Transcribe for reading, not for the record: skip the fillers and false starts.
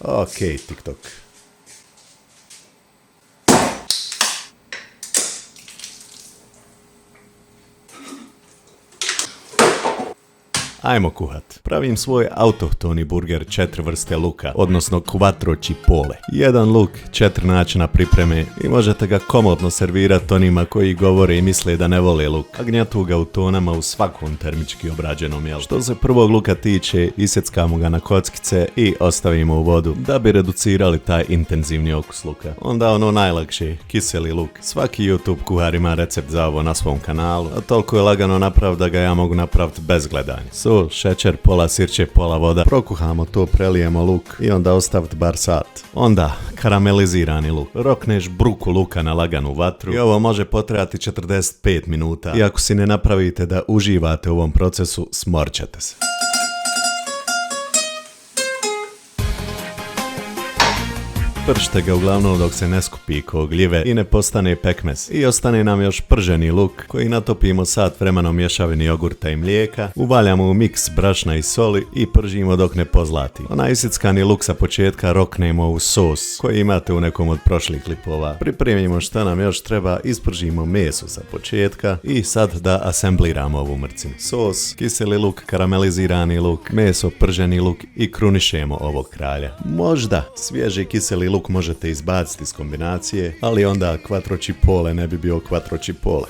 Ok, TikTok. Ajmo kuhat. Pravim svoj autohtoni burger 4 vrste luka, odnosno quattro cipolle. Jedan luk, 4 načina pripreme i možete ga komodno servirati onima koji govore i misle da ne vole luk, a gnjatu ga u tonama u svakom termički obrađenom jelu. Što se prvog luka tiče, iseckamo ga na kockice i ostavimo u vodu da bi reducirali taj intenzivni okus luka. Onda ono najlakše, kiseli luk. Svaki YouTube kuhar ima recept za ovo na svom kanalu, a toliko je lagano napraviti da ga ja mogu napraviti bez gledanja. Sol, šećer, pola sirće, pola voda. Prokuhamo to, prelijemo luk i onda ostaviti bar sat. Onda karamelizirani luk. Rokneš bruku luka na laganu vatru i ovo može potrajati 45 minuta. I ako si ne napravite da uživate u ovom procesu, smorćete se. Pršte ga uglavnom dok se ne skupi ko gljive i ne postane pekmez. I ostane nam još prženi luk koji natopimo sat vremena u mješavini jogurta i mlijeka, uvaljamo u miks brašna i soli i pržimo dok ne pozlati. Onaj isickani luk sa početka roknemo u sos koji imate u nekom od prošlih klipova. Pripremimo šta nam još treba, ispržimo meso sa početka i sad da asembliramo ovu mrcinu. Sos, kiseli luk, karamelizirani luk, meso, prženi luk i krunišemo ovog kralja. Možda svježi kiseli luk možete izbaciti iz kombinacije, ali onda quattro cipolle ne bi bio quattro cipolle.